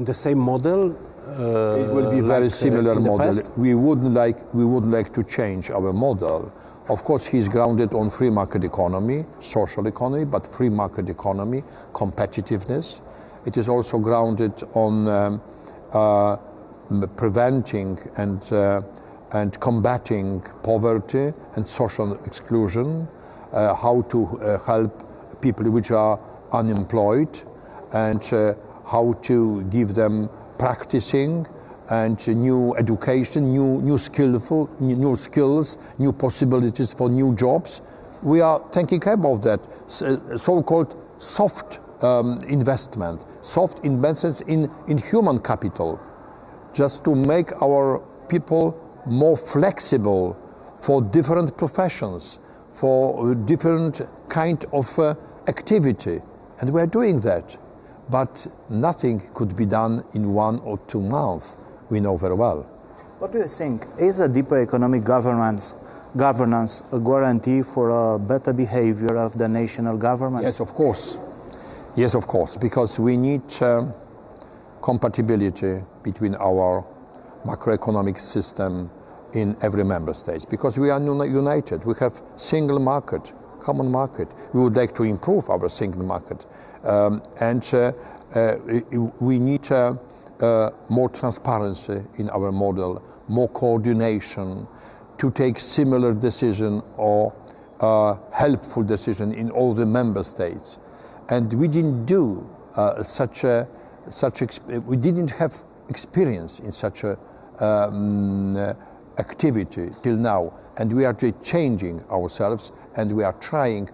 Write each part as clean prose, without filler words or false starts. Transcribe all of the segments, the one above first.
in the same model? It will be very similar model. We wouldn't like to change our model. Of course, he's grounded on free market economy, social economy, but free market economy, competitiveness. It is also grounded on preventing and combating poverty and social exclusion, how to help people which are unemployed, and how to give them practicing and new education, new skills, new possibilities for new jobs. We are thinking about that so-called soft investment in human capital, just to make our people more flexible for different professions, for different kind of activity. And we are doing that. But nothing could be done in 1 or 2 months, we know very well. What do you think? Is a deeper economic governance a guarantee for a better behavior of the national governments? Yes, of course. Yes, of course, because we need compatibility between our macroeconomic system in every member state, because we are united. We have single market, common market. We would like to improve our single market. We need more transparency in our model, more coordination to take similar decision or helpful decision in all the member states. And we didn't do we didn't have experience in such a activity till now, and we are changing ourselves, and we are trying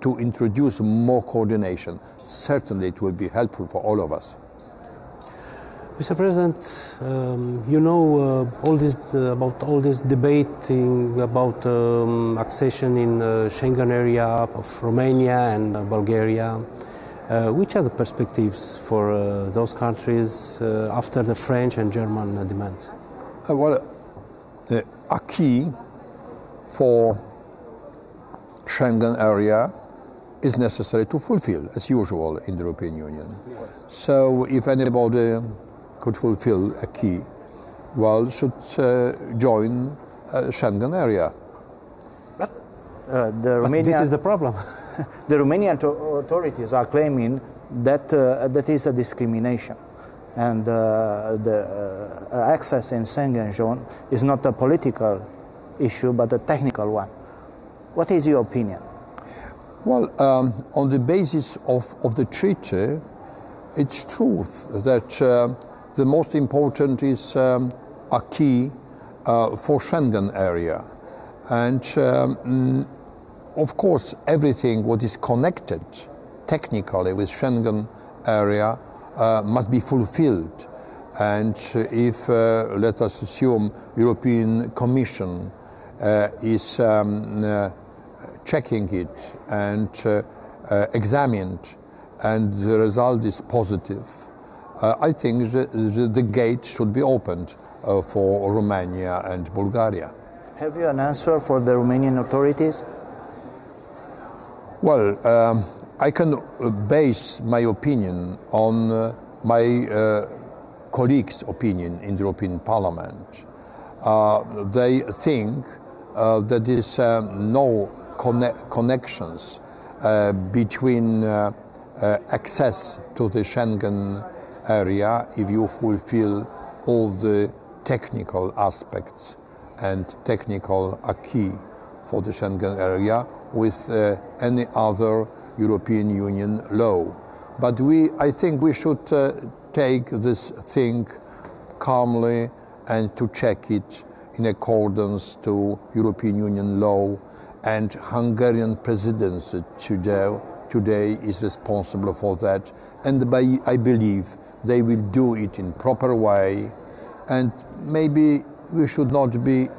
to introduce more coordination. Certainly it will be helpful for all of us. Mr. President, you know about all this debating about accession in Schengen area of Romania and Bulgaria. Which are the perspectives for those countries after the French and German demands? A key for Schengen area is necessary to fulfill, as usual, in the European Union. So if anybody could fulfill a key, well, should join Schengen area. But this is the problem. The Romanian authorities are claiming that that is a discrimination, and the access in Schengen zone is not a political issue but a technical one. What is your opinion? Well, on the basis of the treaty, it's true that the most important is a key for Schengen area, and of course, everything what is connected technically with Schengen area must be fulfilled. And if, let us assume, European Commission is checking it and examined, and the result is positive, I think the gate should be opened for Romania and Bulgaria. Have you an answer for the Romanian authorities? Well, I can base my opinion on my colleagues' opinion in the European Parliament. They think that there is no connections between access to the Schengen area if you fulfill all the technical aspects and technical acquis for the Schengen area with any other European Union law. But I think we should take this thing calmly and to check it in accordance to European Union law, and Hungarian presidency today is responsible for that, and I believe they will do it in proper way. And maybe we should not be,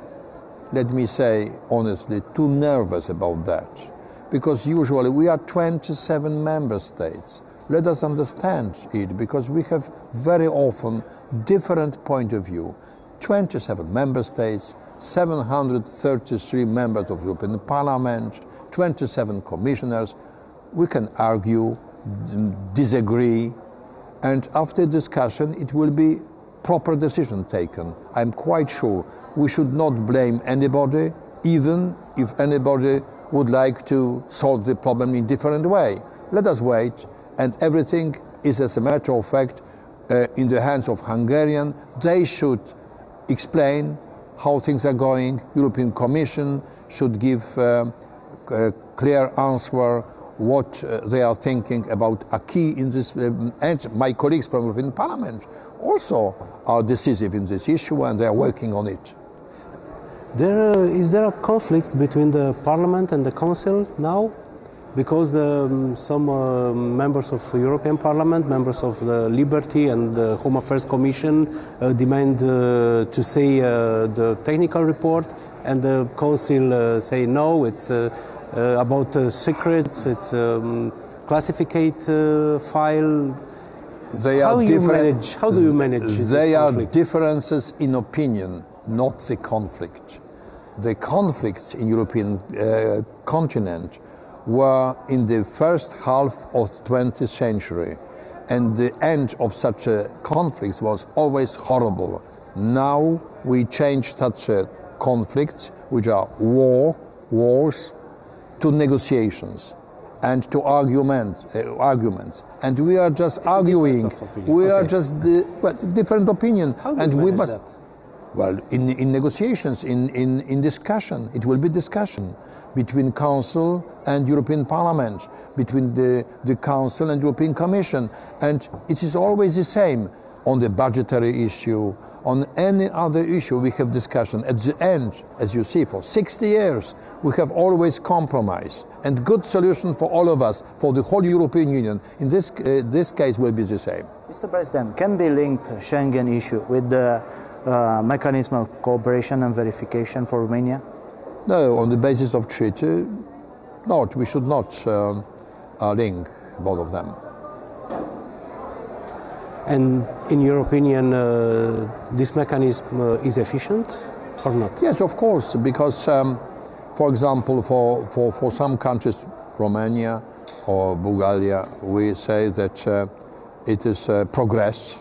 let me say honestly, too nervous about that, because usually we are 27 member states. Let us understand it, because we have very often different point of view. 27 member states, 733 members of the European Parliament, 27 commissioners. We can argue, disagree, and after discussion it will be proper decision taken. I'm quite sure we should not blame anybody, even if anybody would like to solve the problem in a different way. Let us wait, and everything is, as a matter of fact, in the hands of Hungarians. They should explain how things are going. European Commission should give a clear answer what they are thinking about acquis in this, and my colleagues from European Parliament also are decisive in this issue, and they are working on it. Is there a conflict between the Parliament and the Council now? Because some members of the European Parliament, members of the Liberty and the Home Affairs Commission demand to see the technical report, and the Council say no, it's about secrets, it's classified file. How do you manage this They are conflict? differences in opinion, not the conflict. The conflicts in European continent were in the first half of the 20th century, and the end of such a conflict was always horrible. Now we change such conflicts, which are wars, to negotiations and to arguments, and we are just arguing. We are just different opinion, and we must. That? Well, in negotiations, in discussion, it will be discussion between Council and European Parliament, between the Council and European Commission, and it is always the same on the budgetary issue, on any other issue we have discussion. At the end, as you see, for 60 years, we have always compromise and good solution for all of us, for the whole European Union. In this case will be the same. Mr. President, can be linked Schengen issue with the mechanism of cooperation and verification for Romania? No, on the basis of treaty, not. We should not link both of them. And in your opinion, this mechanism is efficient or not? Yes, of course, because, for example, for some countries, Romania or Bulgaria, we say that it is progress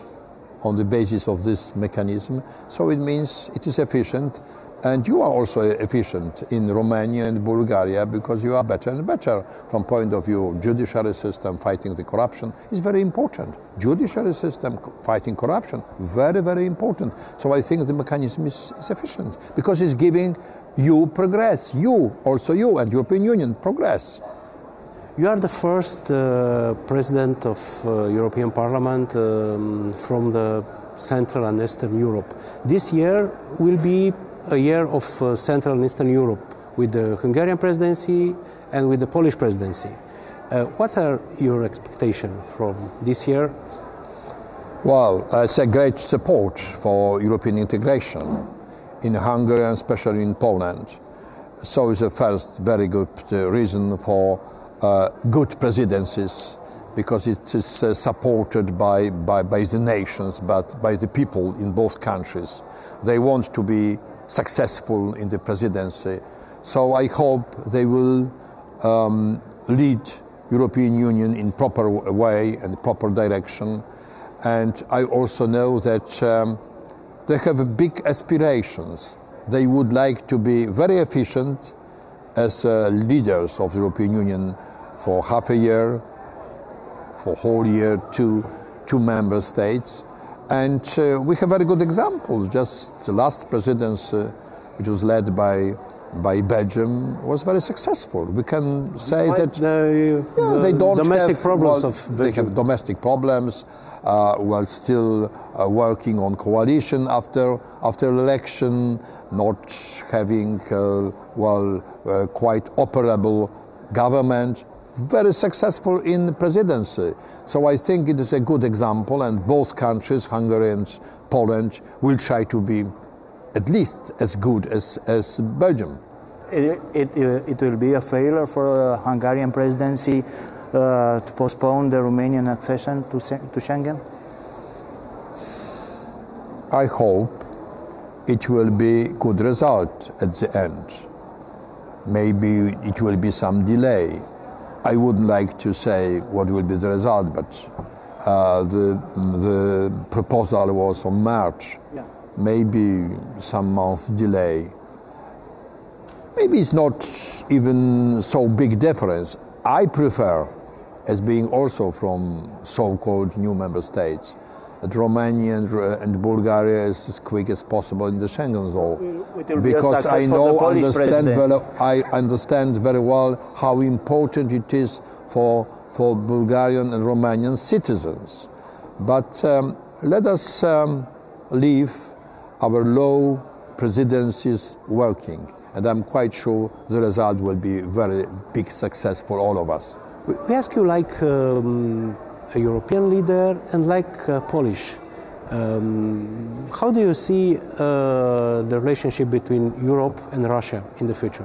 on the basis of this mechanism. So it means it is efficient, and you are also efficient in Romania and Bulgaria because you are better and better from point of view of judiciary system, fighting the corruption is very important. Judiciary system, fighting corruption, very, very important. So I think the mechanism is efficient because it's giving you progress, also you and European Union progress. You are the first president of European Parliament from the Central and Eastern Europe. This year will be a year of Central and Eastern Europe with the Hungarian presidency and with the Polish presidency. What are your expectations from this year? Well, it's a great support for European integration in Hungary and especially in Poland. So it's a first very good reason for good presidencies, because it is supported by the nations, but by the people in both countries. They want to be successful in the presidency. So I hope they will lead European Union in proper way and proper direction. And I also know that they have big aspirations. They would like to be very efficient as leaders of the European Union for half a year, for whole year, two member states. And we have very good examples. Just the last presidency, which was led by Belgium, was very successful. We can say that they don't domestic have problems of Belgium. They have domestic problems. While still working on coalition after election, not having quite operable government. Very successful in presidency. So I think it is a good example, and both countries, Hungary and Poland, will try to be at least as good as Belgium. It will be a failure for the Hungarian presidency to postpone the Romanian accession to Schengen? I hope it will be good result at the end. Maybe it will be some delay. I wouldn't like to say what will be the result, but The proposal was on March, maybe some month delay. Maybe it's not even so big difference. I prefer, as being also from so-called new member states, that Romania and Bulgaria is as quick as possible in the Schengen zone, because I understand very well how important it is for Bulgarian and Romanian citizens. But let us leave our low presidencies working, and I'm quite sure the result will be very big success for all of us. We ask you like a European leader and like Polish. How do you see the relationship between Europe and Russia in the future?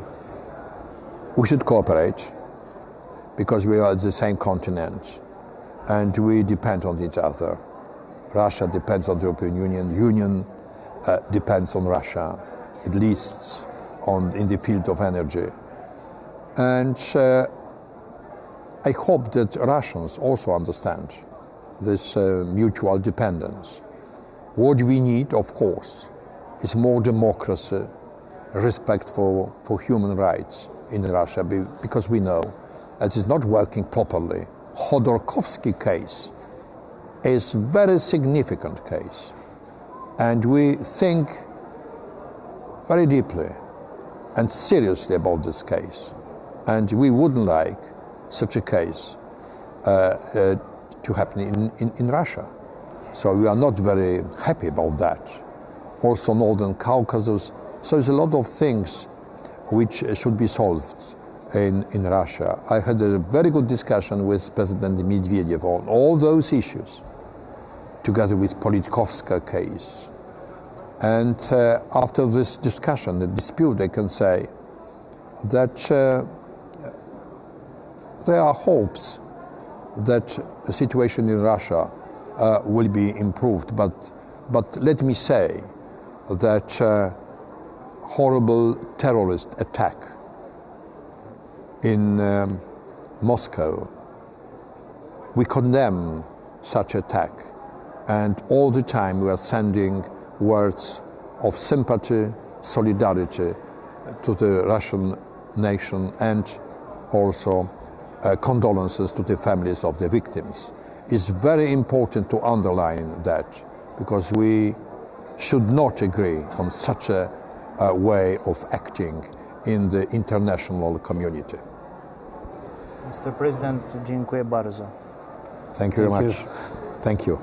We should cooperate, because we are the same continent and we depend on each other. Russia depends on the European Union. Union depends on Russia, at least in the field of energy. And I hope that Russians also understand this mutual dependence. What we need, of course, is more democracy, respect for human rights in Russia, because we know that it's not working properly. Khodorkovsky case is a very significant case, and we think very deeply and seriously about this case, and we wouldn't like such a case to happen in Russia. So we are not very happy about that. Also Northern Caucasus. So there's a lot of things which should be solved in Russia. I had a very good discussion with President Medvedev on all those issues, together with Politkovska case. And after this discussion, the dispute, I can say that there are hopes that the situation in Russia will be improved. But let me say that horrible terrorist attack in Moscow, we condemn such attack, and all the time we are sending words of sympathy, solidarity to the Russian nation, and also condolences to the families of the victims. It's very important to underline that, because we should not agree on such a way of acting in the international community. Mr. President, dziękuję bardzo. Thank you very much. Thank you.